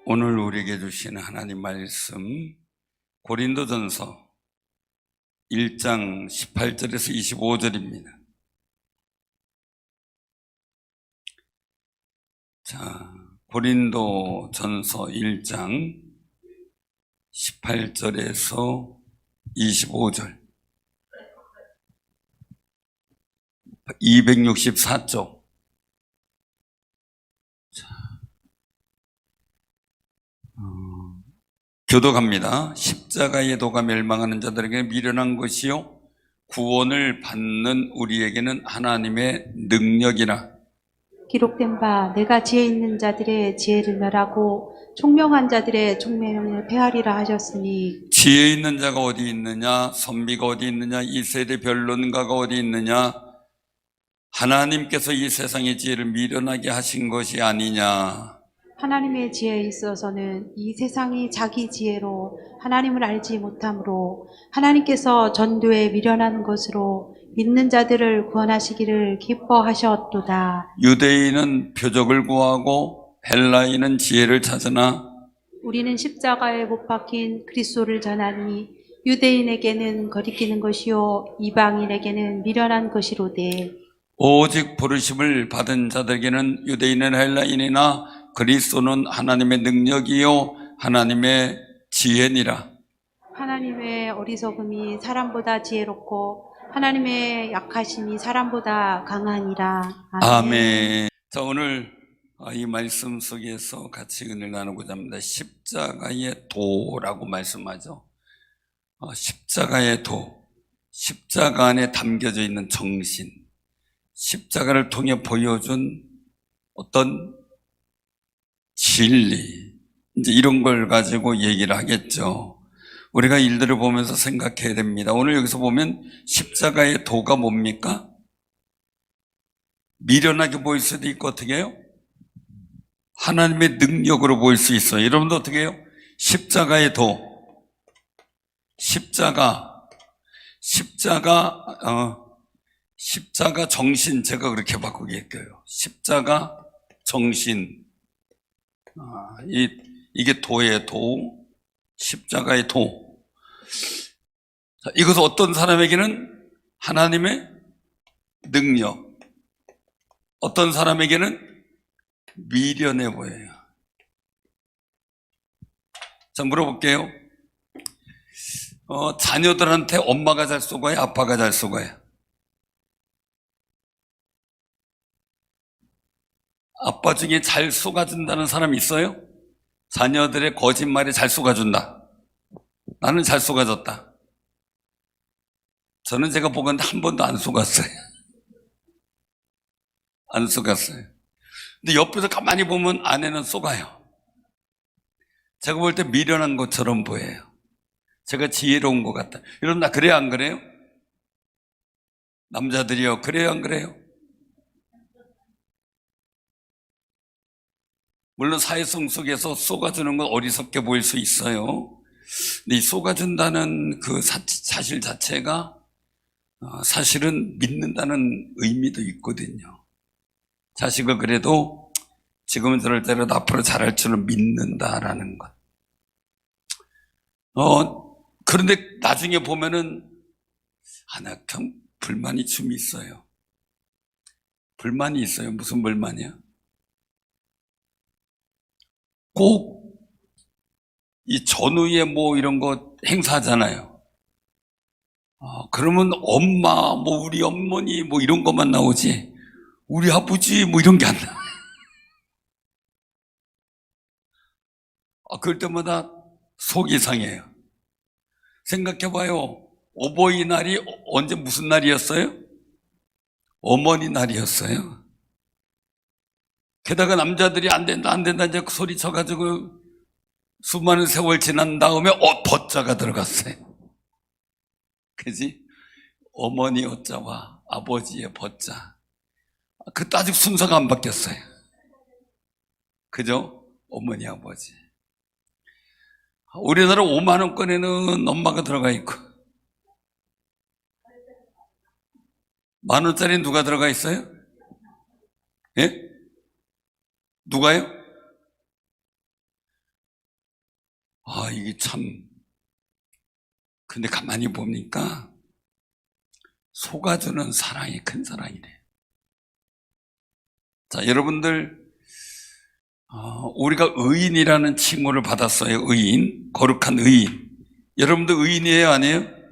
오늘 우리에게 주신 하나님 말씀 고린도전서 1장 18절에서 25절입니다. 자, 고린도전서 1장 18절에서 25절 264쪽. 교독합니다. 십자가의 도가 멸망하는 자들에게 미련한 것이요 구원을 받는 우리에게는 하나님의 능력이라. 기록된 바 내가 지혜 있는 자들의 지혜를 멸하고 총명한 자들의 총명을 폐하리라 하셨으니, 지혜 있는 자가 어디 있느냐, 선비가 어디 있느냐, 이 세대 변론가가 어디 있느냐. 하나님께서 이 세상의 지혜를 미련하게 하신 것이 아니냐. 하나님의 지혜에 있어서는 이 세상이 자기 지혜로 하나님을 알지 못하므로 하나님께서 전도에 미련한 것으로 믿는 자들을 구원하시기를 기뻐하셨도다. 유대인은 표적을 구하고 헬라인은 지혜를 찾으나 우리는 십자가에 못 박힌 그리스도를 전하니 유대인에게는 거리끼는 것이요 이방인에게는 미련한 것이로되, 오직 부르심을 받은 자들에게는 유대인은 헬라인이나 그리스도는 하나님의 능력이요 하나님의 지혜니라. 하나님의 어리석음이 사람보다 지혜롭고 하나님의 약하심이 사람보다 강하니라. 아멘. 자, 오늘 이 말씀 속에서 같이 은혜를 나누고자 합니다. 십자가의 도라고 말씀하죠. 십자가의 도, 십자가 안에 담겨져 있는 정신, 십자가를 통해 보여준 어떤 진리, 이제 이런 걸 가지고 얘기를 하겠죠. 우리가 일들을 보면서 생각해야 됩니다. 오늘 여기서 보면 십자가의 도가 뭡니까? 미련하게 보일 수도 있고 어떻게 해요? 하나님의 능력으로 보일 수 있어요. 여러분도 어떻게 해요? 십자가의 도, 십자가 정신, 제가 그렇게 바꾸겠어요. 십자가 정신. 이게 도의 도, 십자가의 도. 자, 이것은 어떤 사람에게는 하나님의 능력, 어떤 사람에게는 미련해 보여요. 자, 물어볼게요. 자녀들한테 엄마가 잘 쏘가요? 아빠가 잘 쏘가요? 아빠 중에 잘 쏘가준다는 사람 있어요? 자녀들의 거짓말에 잘 쏘가준다. 나는 잘 쏘가졌다. 저는 제가 보건데 한 번도 안 쏘갔어요. 안 쏘갔어요. 근데 옆에서 가만히 보면 아내는 쏘가요. 제가 볼 때 미련한 것처럼 보여요. 제가 지혜로운 것 같다. 여러분, 나 그래요, 안 그래요? 남자들이요, 그래요, 안 그래요? 물론 사회성 속에서 쏘가주는 건 어리석게 보일 수 있어요. 근데 이 쏘가준다는 그 사실 자체가 사실은 믿는다는 의미도 있거든요. 자식을 그래도 지금은 저럴 때라도 앞으로 잘할 줄은 믿는다라는 것. 그런데 나중에 보면은 나 참 불만이 좀 있어요. 불만이 있어요. 무슨 불만이야? 꼭 이 전후에 뭐 이런 거 행사하잖아요. 그러면 엄마, 뭐 우리 어머니 뭐 이런 것만 나오지 우리 아버지 뭐 이런 게 안 나와요. 그럴 때마다 속이 상해요. 생각해봐요. 어버이날이 언제 무슨 날이었어요? 어머니 날이었어요. 게다가 남자들이 안 된다 이제 소리 쳐가지고 수많은 세월 지난 다음에 벗자가 들어갔어요. 그지? 어머니 어자와 아버지의 벗자. 그때 아직 순서가 안 바뀌었어요. 그죠? 어머니 아버지. 우리나라 5만 원권에는 엄마가 들어가 있고 10,000원짜리 누가 들어가 있어요? 예? 누가요? 이게 참, 근데 가만히 보니까 속아주는 사랑이 큰 사랑이네. 자, 여러분들, 우리가 의인이라는 칭호를 받았어요. 의인, 거룩한 의인. 여러분들 의인이에요, 아니에요?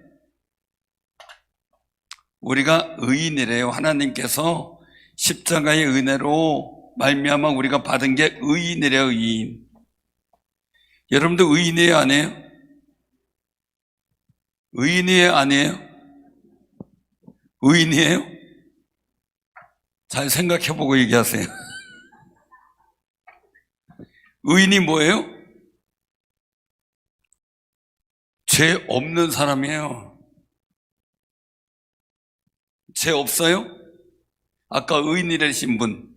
우리가 의인이래요. 하나님께서 십자가의 은혜로 말미암아 우리가 받은 게 의인이래요, 의인. 여러분들 의인이에요, 아니에요? 의인이에요, 아니에요? 의인이에요? 잘 생각해보고 얘기하세요. 의인이 뭐예요? 죄 없는 사람이에요. 죄 없어요? 아까 의인이라신 분,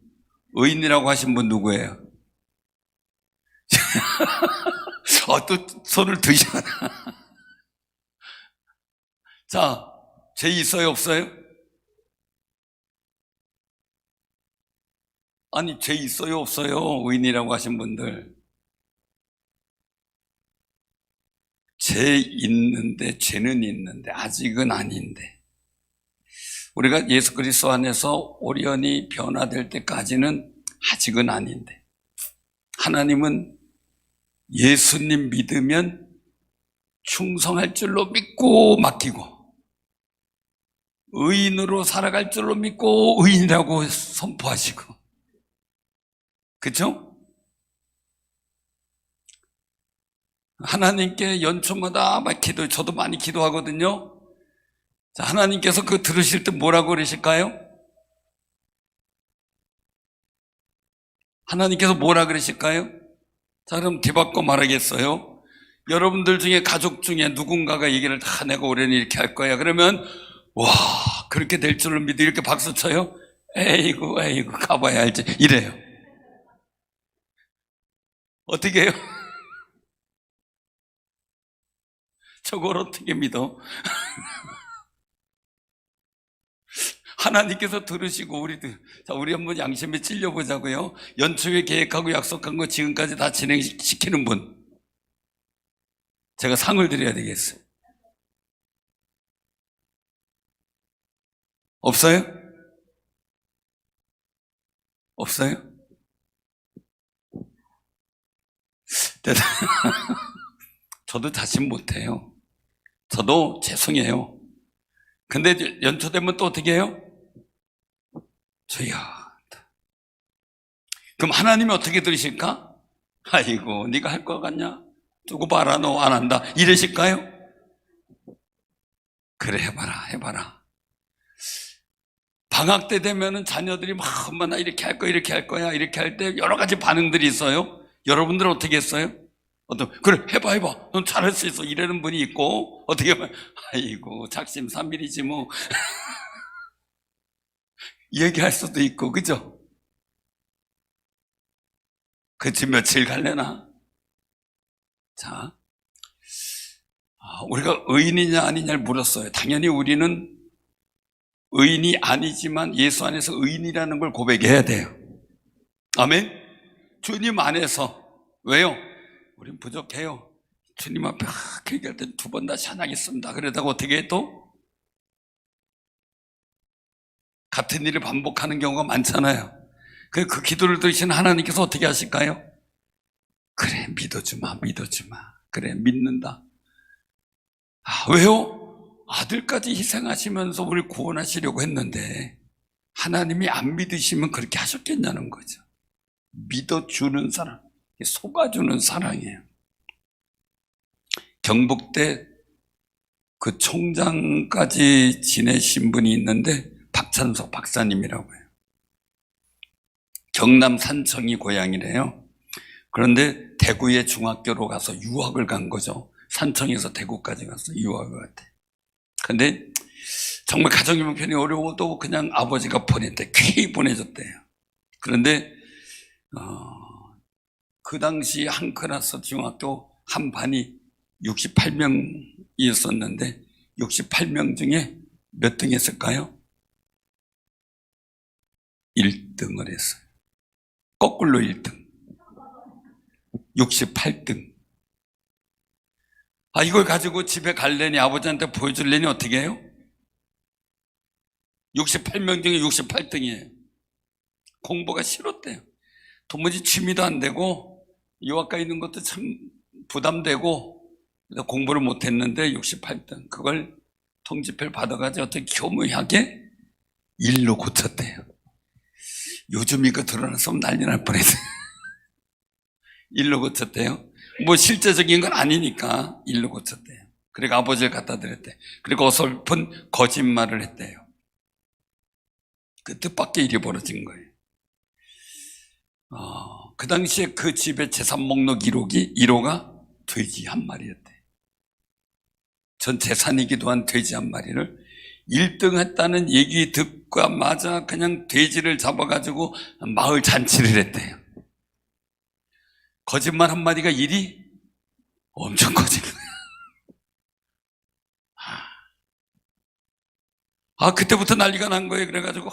의인이라고 하신 분 누구예요? 또 손을 드시나? 자, 죄 있어요, 없어요? 아니, 죄 있어요, 없어요? 의인이라고 하신 분들. 죄 있는데, 죄는 있는데, 아직은 아닌데. 우리가 예수 그리스도 안에서 온전히 변화될 때까지는 아직은 아닌데. 하나님은 예수님 믿으면 충성할 줄로 믿고 맡기고, 의인으로 살아갈 줄로 믿고 의인이라고 선포하시고, 그렇죠? 하나님께 연초마다 막 저도 많이 기도하거든요. 자, 하나님께서 그거 들으실 때 뭐라고 그러실까요? 하나님께서 뭐라 그러실까요? 자, 그럼 뒤바꿔 말하겠어요. 여러분들 중에 가족 중에 누군가가 얘기를 다 내가 올해는 이렇게 할 거야. 그러면 와, 그렇게 될 줄을 믿어 이렇게 박수 쳐요? 에이구 가봐야 알지 이래요. 어떻게 해요? 저걸 어떻게 믿어? 하나님께서 들으시고 우리 한번 양심에 찔려보자고요. 연초에 계획하고 약속한 거 지금까지 다 진행시키는 분, 제가 상을 드려야 되겠어요. 없어요? 없어요? 저도 자신 못해요. 저도 죄송해요. 근데 연초 되면 또 어떻게 해요? 주야. 그럼 하나님이 어떻게 들으실까? 아이고, 네가 할 것 같냐? 두고 봐라, 너 안 한다. 이러실까요? 그래, 해봐라. 방학 때 되면은 자녀들이 막 엄마 나 이렇게 할 거야, 이렇게 할 거야, 이렇게 할 때 여러 가지 반응들이 있어요. 여러분들은 어떻게 했어요? 그래, 해봐. 넌 잘할 수 있어. 이러는 분이 있고, 어떻게 하면, 아이고, 작심삼일이지 뭐. 얘기할 수도 있고, 그죠? 그치, 며칠 갈래나? 자, 우리가 의인이냐 아니냐를 물었어요. 당연히 우리는 의인이 아니지만 예수 안에서 의인이라는 걸 고백해야 돼요. 아멘? 주님 안에서. 왜요? 우린 부족해요. 주님 앞에 얘기할 때 2번 다시 하나겠습니다. 그러다가 어떻게 해 또? 같은 일을 반복하는 경우가 많잖아요. 그 기도를 들으시는 하나님께서 어떻게 하실까요? 그래, 믿어주마. 그래, 믿는다. 왜요? 아들까지 희생하시면서 우리를 구원하시려고 했는데 하나님이 안 믿으시면 그렇게 하셨겠냐는 거죠. 믿어주는 사랑, 속아주는 사랑이에요. 경북대 그 총장까지 지내신 분이 있는데 박찬석 박사님이라고 해요. 경남 산청이 고향이래요. 그런데 대구의 중학교로 가서 유학을 간 거죠. 산청에서 대구까지 가서 유학을 갔대. 근데 정말 가정 형편이 어려워도 그냥 아버지가 보냈대. 쾌히 보내줬대요. 그런데 그 당시 한 클래스 중학교 한 반이 68명이었었는데 68명 중에 몇 등 했을까요? 1등을 했어요. 거꾸로 1등. 68등. 이걸 가지고 집에 갈래니 아버지한테 보여줄래니 어떻게 해요? 68명 중에 68등이에요. 공부가 싫었대요. 도무지 취미도 안 되고 유학가 있는 것도 참 부담되고 그래서 공부를 못했는데 68등. 그걸 통지표를 받아가지고 어떻게 교묘하게 일로 고쳤대요. 요즘 이거 드러났으면 난리 날 뻔했어요. 일로 고쳤대요. 뭐 실제적인 건 아니니까 일로 고쳤대요. 그리고 아버지를 갖다 드렸대. 그리고 어설픈 거짓말을 했대요. 그 뜻밖의 일이 벌어진 거예요. 그 당시에 그 집의 재산 목록 1호가 돼지 한 마리였대. 전 재산이기도 한 돼지 한 마리를 1등 했다는 얘기 듣자마자 그냥 돼지를 잡아가지고 마을 잔치를 했대요. 거짓말 한마디가 일이 엄청 커진 거예요. 그때부터 난리가 난 거예요. 그래가지고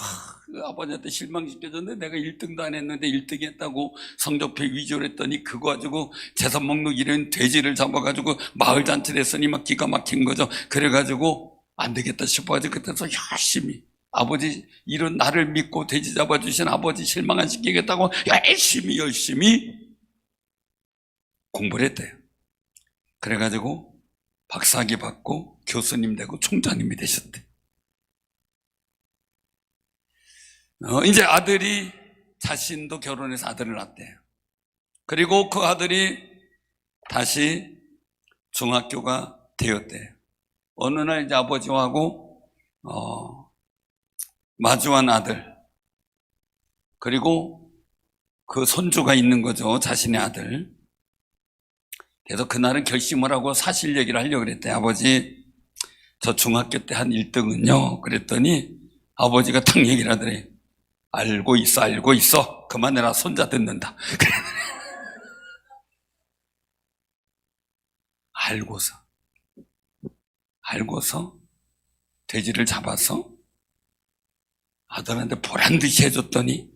아버지한테 실망시켜줬는데 내가 1등도 안 했는데 1등 했다고 성적표 위조를 했더니 그거 가지고 재산 목록 1위인 돼지를 잡아가지고 마을 잔치를 했으니 막 기가 막힌 거죠. 그래가지고 안 되겠다 싶어가지고 그때서 열심히 아버지 이런 나를 믿고 돼지 잡아주신 아버지 실망 안 시키겠다고 열심히 공부를 했대요. 그래가지고 박사학위 받고 교수님 되고 총장님이 되셨대. 이제 아들이 자신도 결혼해서 아들을 낳았대요. 그리고 그 아들이 다시 중학교가 되었대요. 어느 날 이제 아버지하고 마주한 아들, 그리고 그 손주가 있는 거죠. 자신의 아들. 그래서 그날은 결심을 하고 사실 얘기를 하려고 그랬대요. 아버지, 저 중학교 때 한 1등은요. 그랬더니 아버지가 딱 얘기를 하더래요. 알고 있어. 그만해라, 손자 듣는다. 알고서 돼지를 잡아서 아들한테 보란듯이 해줬더니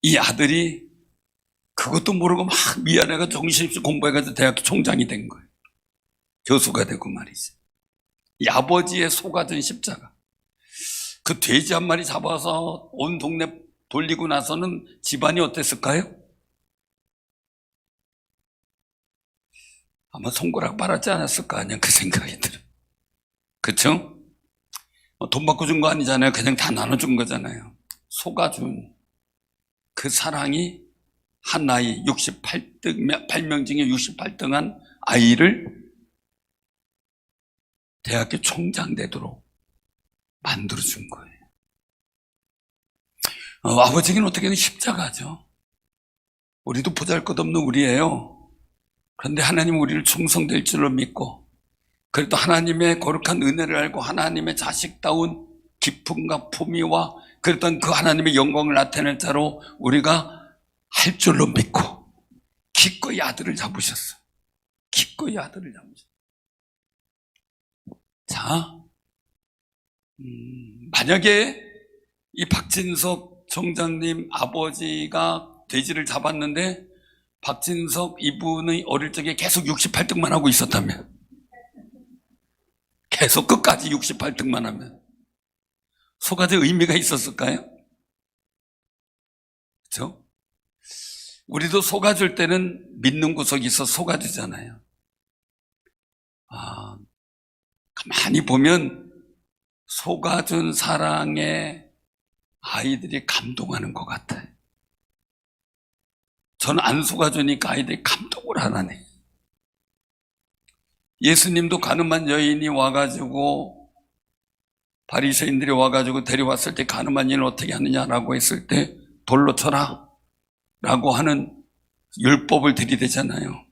이 아들이 그것도 모르고 막 미안해가 정신없이 공부해가지고 대학교 총장이 된 거예요. 교수가 되고 말이죠. 이 아버지의 속아준 십자가. 그 돼지 한 마리 잡아서 온 동네 돌리고 나서는 집안이 어땠을까요? 아마 손가락 빨았지 않았을까 하는 그 생각이 들어요. 그쵸? 돈 받고 준 거 아니잖아요. 그냥 다 나눠준 거잖아요. 속아준 그 사랑이 한 아이 8명 중에 68등한 아이를 대학교 총장 되도록 만들어준 거예요. 아버지는 어떻게든 십자가죠. 우리도 보잘것없는 우리예요. 그런데 하나님 우리를 충성될 줄로 믿고 그래도 하나님의 거룩한 은혜를 알고 하나님의 자식다운 기쁨과 품위와 그랬던 그 하나님의 영광을 나타낼 자로 우리가 할 줄로 믿고 기꺼이 아들을 잡으셨어요. 기꺼이 아들을 잡으셨어요. 자, 만약에 이 박진석 총장님 아버지가 돼지를 잡았는데 박진석 이분의 어릴 적에 계속 68등만 하고 있었다면, 계속 끝까지 68등만 하면 속아줄 의미가 있었을까요? 그렇죠? 우리도 속아줄 때는 믿는 구석이 있어 속아주잖아요. 가만히 보면 속아준 사랑에 아이들이 감동하는 것 같아요. 저는 안 속아주니까 아이들이 감동을 안 하네. 예수님도 가늠한 여인이 와가지고 바리새인들이 와가지고 데려왔을 때 가늠한 일을 어떻게 하느냐라고 했을 때 돌로 쳐라 라고 하는 율법을 들이대잖아요.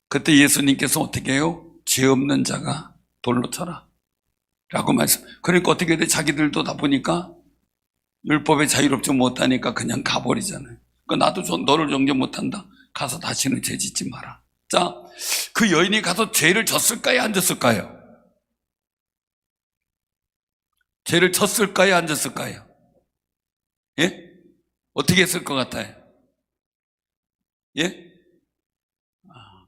그때 예수님께서 어떻게 해요? 죄 없는 자가 돌로 쳐라 라고 말씀. 그러니까 어떻게 돼? 자기들도 다 보니까 율법에 자유롭지 못하니까 그냥 가버리잖아요. 그러니까 나도 너를 정죄 못한다. 가서 다시는 죄 짓지 마라. 자, 그 여인이 가서 죄를 졌을까요? 안 졌을까요? 죄를 졌을까요? 안 졌을까요? 예? 어떻게 했을 것 같아요? 예?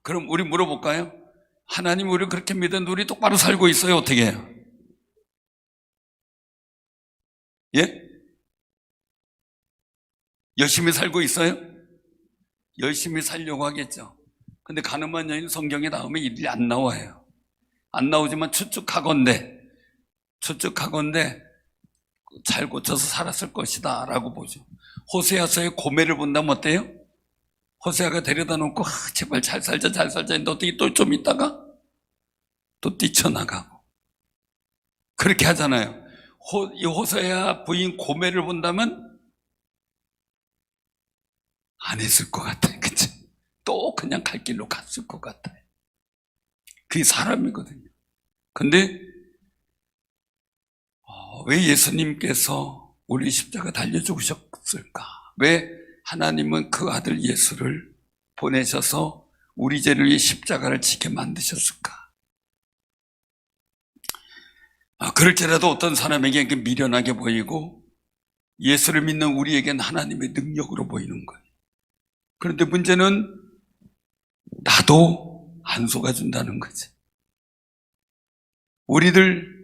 그럼 우리 물어볼까요? 하나님 우리를 그렇게 믿었는데 우리 똑바로 살고 있어요? 어떻게 해요? 예? 열심히 살고 있어요? 열심히 살려고 하겠죠. 근데 가늠한 여인 성경에 나오면 일이 안 나와요. 안 나오지만 추측하건대 잘 고쳐서 살았을 것이다 라고 보죠. 호세아서의 고매를 본다면 어때요? 호세아가 데려다 놓고 제발 잘 살자 했는데 어떻게 또 좀 있다가 또 뛰쳐나가고 그렇게 하잖아요. 이 호세아 부인 고매를 본다면 안 했을 것 같아요. 그치? 또 그냥 갈 길로 갔을 것 같아요. 그게 사람이거든요. 근데 왜 예수님께서 우리 십자가 달려 죽으셨을까? 왜 하나님은 그 아들 예수를 보내셔서 우리 죄를 위해 십자가를 지게 만드셨을까? 그럴지라도 어떤 사람에게 미련하게 보이고 예수를 믿는 우리에겐 하나님의 능력으로 보이는 거예요. 그런데 문제는 나도 안 속아준다는 거지. 우리들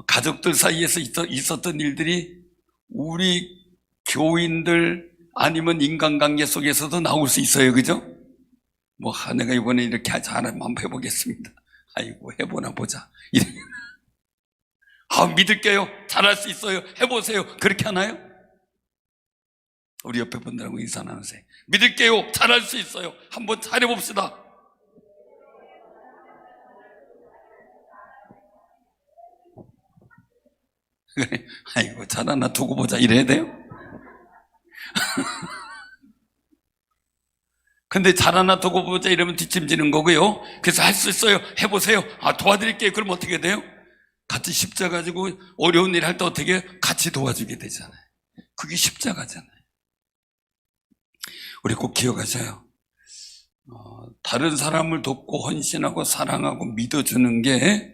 가족들 사이에서 있었던 일들이 우리 교인들 아니면 인간관계 속에서도 나올 수 있어요. 그죠? 내가 이번에 이렇게 하자 한번 해보겠습니다. 아이고 해보나 보자. 믿을게요. 잘할 수 있어요. 해보세요. 그렇게 하나요? 우리 옆에 분들하고 인사 나누세요. 믿을게요. 잘할 수 있어요. 한번 잘해봅시다. 아이고 잘 하나 두고 보자 이래야 돼요? 근데 잘 하나 두고 보자 이러면 뒷짐지는 거고요. 그래서 할 수 있어요. 해보세요. 도와드릴게요. 그럼 어떻게 돼요? 같이 십자가 가지고 어려운 일 할 때 어떻게 같이 도와주게 되잖아요. 그게 십자가잖아요. 우리 꼭 기억하셔요. 다른 사람을 돕고 헌신하고 사랑하고 믿어주는 게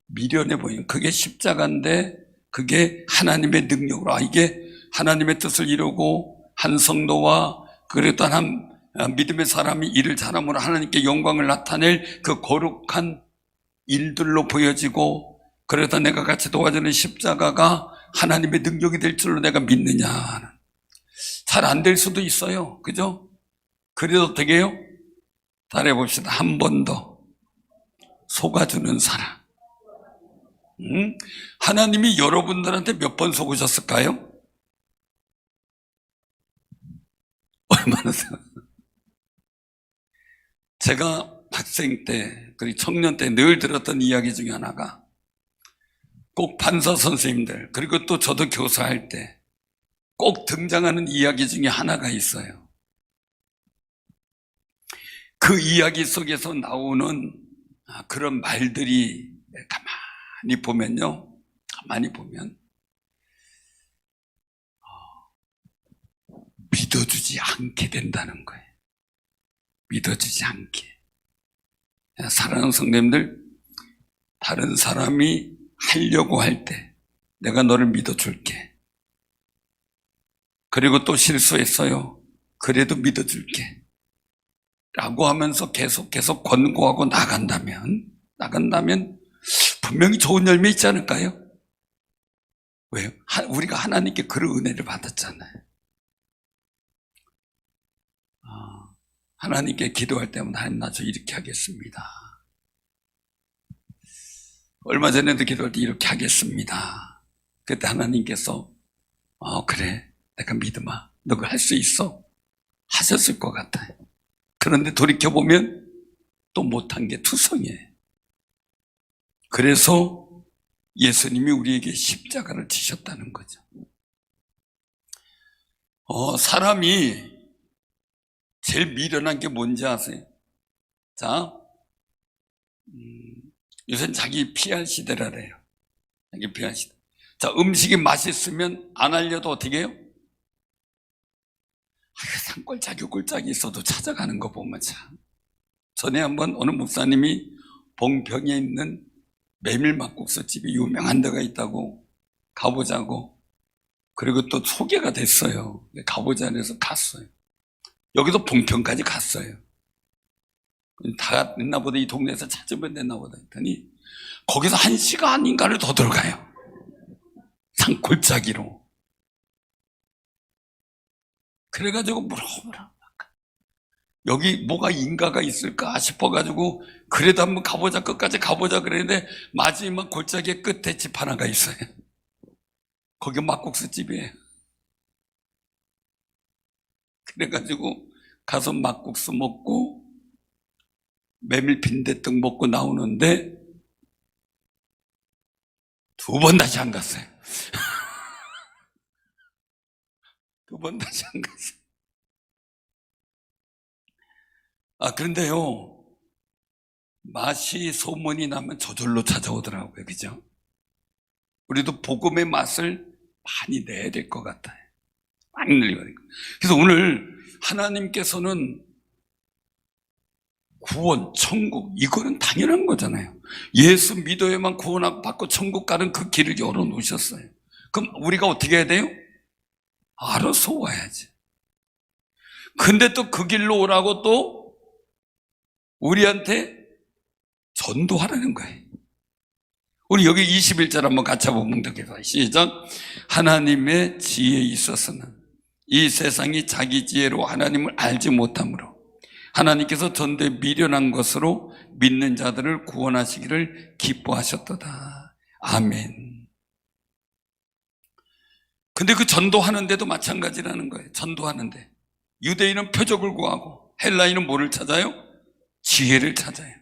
미련해 보이는 그게 십자가인데 그게 하나님의 능력으로 이게 하나님의 뜻을 이루고 한 성도와 그래도 한 믿음의 사람이 일을 잘함으로 하나님께 영광을 나타낼 그 거룩한 일들로 보여지고 그래도 내가 같이 도와주는 십자가가 하나님의 능력이 될 줄로 내가 믿느냐. 잘 안 될 수도 있어요. 그죠? 그래도 어떻게 해요? 잘해봅시다. 한 번 더 속아주는 사람. 하나님이 여러분들한테 몇 번 속으셨을까요? 얼마나 제가 학생 때 그리고 청년 때 늘 들었던 이야기 중에 하나가 꼭 판사 선생님들 그리고 또 저도 교사할 때 꼭 등장하는 이야기 중에 하나가 있어요. 그 이야기 속에서 나오는 그런 말들이 가만히 보면 믿어주지 않게 된다는 거예요. 믿어주지 않게. 사랑하는 성도님들, 다른 사람이 하려고 할 때 내가 너를 믿어줄게. 그리고 또 실수했어요. 그래도 믿어줄게. 라고 하면서 계속 권고하고 나간다면 분명히 좋은 열매 있지 않을까요? 왜요? 우리가 하나님께 그런 은혜를 받았잖아요. 하나님께 기도할 때마다 하나님 나 저 이렇게 하겠습니다. 얼마 전에도 기도할 때 이렇게 하겠습니다. 그때 하나님께서 그래 내가 믿음아 너 그거 할 수 있어 하셨을 것 같아요. 그런데 돌이켜보면 또 못한 게 투성이에요. 그래서 예수님이 우리에게 십자가를 지셨다는 거죠. 사람이 제일 미련한 게 뭔지 아세요? 자, 요새는 자기 PR 시대라래요. 자기 PR 시대. 자, 음식이 맛있으면 안 알려도 어떻게 해요? 산골짜기 꼴짝이 있어도 찾아가는 거 보면 참. 전에 한번 어느 목사님이 봉평에 있는 메밀막국수집이 유명한 데가 있다고 가보자고. 그리고 또 소개가 됐어요. 가보자 해서 갔어요. 여기서 봉평까지 갔어요. 다 있나 보다, 이 동네에서 찾으면 됐나 보다 했더니 거기서 1시간인가를 더 들어가요. 산골짜기로. 그래가지고 물어보라. 여기 뭐가 인가가 있을까 싶어가지고 그래도 한번 가보자, 끝까지 가보자 그랬는데 마지막 골짜기 끝에 집 하나가 있어요. 거기 막국수 집이에요. 그래가지고 가서 막국수 먹고 메밀 빈대떡 먹고 나오는데 2번 다시 안 갔어요. 2번 다시 안 갔어요. 그런데요, 맛이 소문이 나면 저절로 찾아오더라고요. 그죠? 우리도 복음의 맛을 많이 내야 될 것 같아요. 많이 늘려야 될 것 같아요. 그래서 오늘 하나님께서는 구원, 천국, 이거는 당연한 거잖아요. 예수 믿어야만 구원받고 천국 가는 그 길을 열어놓으셨어요. 그럼 우리가 어떻게 해야 돼요? 알아서 와야지. 근데 또 그 길로 오라고 또 우리한테 전도하라는 거예요. 우리 여기 21절 한번 같이 한번 봉독해봐요. 시작. 하나님의 지혜에 있어서는 이 세상이 자기 지혜로 하나님을 알지 못하므로 하나님께서 전도에 미련한 것으로 믿는 자들을 구원하시기를 기뻐하셨도다. 아멘. 근데 그 전도하는데도 마찬가지라는 거예요. 전도하는데 유대인은 표적을 구하고 헬라인은 뭐를 찾아요? 지혜를 찾아요.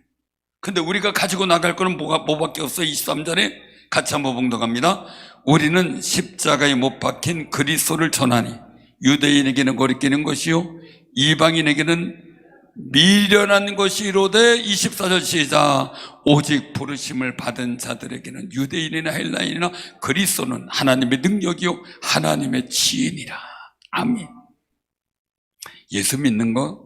근데 우리가 가지고 나갈 거는 뭐밖에 없어요? 23절에 같이 한번 봉독합니다. 우리는 십자가에 못 박힌 그리스도를 전하니 유대인에게는 거리끼는 것이요 이방인에게는 미련한 것이로되 24절 시작. 오직 부르심을 받은 자들에게는 유대인이나 헬라인이나 그리스도는 하나님의 능력이요 하나님의 지혜니라. 아멘. 예수 믿는 거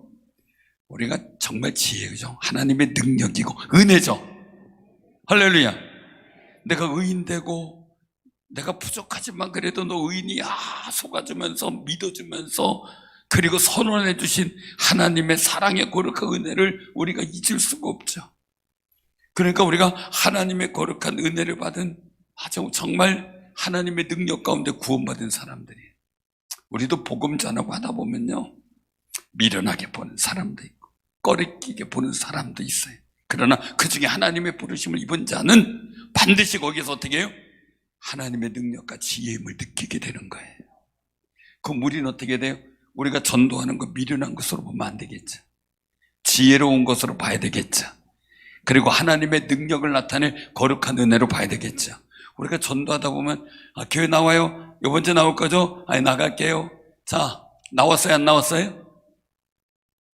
우리가 정말 지혜죠. 하나님의 능력이고 은혜죠. 할렐루야. 내가 의인되고 내가 부족하지만 그래도 너 의인이야 속아주면서 믿어주면서 그리고 선언해 주신 하나님의 사랑의 거룩한 은혜를 우리가 잊을 수가 없죠. 그러니까 우리가 하나님의 거룩한 은혜를 받은 아주 정말 하나님의 능력 가운데 구원받은 사람들이에요. 우리도 복음 전하고 하다 보면요 미련하게 보는 사람도 있고 꺼리끼게 보는 사람도 있어요. 그러나 그 중에 하나님의 부르심을 입은 자는 반드시 거기서 어떻게 해요? 하나님의 능력과 지혜임을 느끼게 되는 거예요. 그럼 우리는 어떻게 돼요? 우리가 전도하는 거 미련한 것으로 보면 안 되겠죠. 지혜로운 것으로 봐야 되겠죠. 그리고 하나님의 능력을 나타낼 거룩한 은혜로 봐야 되겠죠. 우리가 전도하다 보면 교회 나와요? 이번 주에 나올 거죠? 아니 나갈게요. 자, 나왔어요? 안 나왔어요?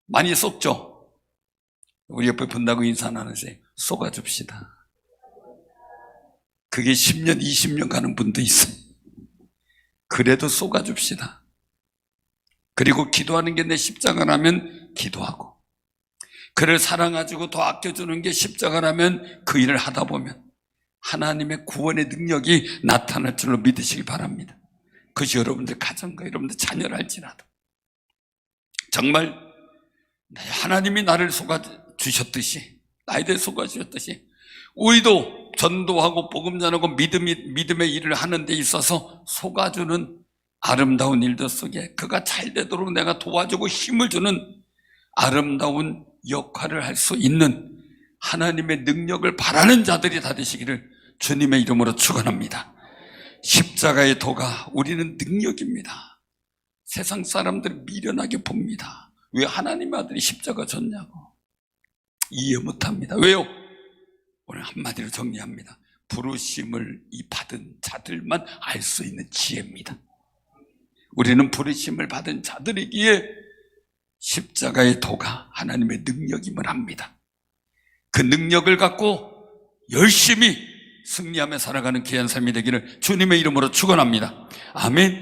많이 쏟죠? 우리 옆에 본다고 인사 안 하세요? 쏟아줍시다. 그게 10년, 20년 가는 분도 있어요. 그래도 쏟아줍시다. 그리고 기도하는 게 내 십자가라면 기도하고 그를 사랑해주고 더 아껴주는 게 십자가라면 그 일을 하다 보면 하나님의 구원의 능력이 나타날 줄로 믿으시기 바랍니다. 그것이 여러분들 가정과 여러분들 자녀랄지라도 정말 하나님이 나를 속아주셨듯이 나에 대해 속아주셨듯이 우리도 전도하고 복음 전하고 믿음의 일을 하는 데 있어서 속아주는 아름다운 일들 속에 그가 잘 되도록 내가 도와주고 힘을 주는 아름다운 역할을 할 수 있는 하나님의 능력을 바라는 자들이 다 되시기를 주님의 이름으로 축원합니다. 십자가의 도가 우리는 능력입니다. 세상 사람들은 미련하게 봅니다. 왜 하나님의 아들이 십자가 졌냐고 이해 못합니다. 왜요? 오늘 한마디로 정리합니다. 부르심을 받은 자들만 알 수 있는 지혜입니다. 우리는 부르심을 받은 자들이기에 십자가의 도가 하나님의 능력임을 압니다. 그 능력을 갖고 열심히 승리하며 살아가는 귀한 삶이 되기를 주님의 이름으로 축원합니다. 아멘.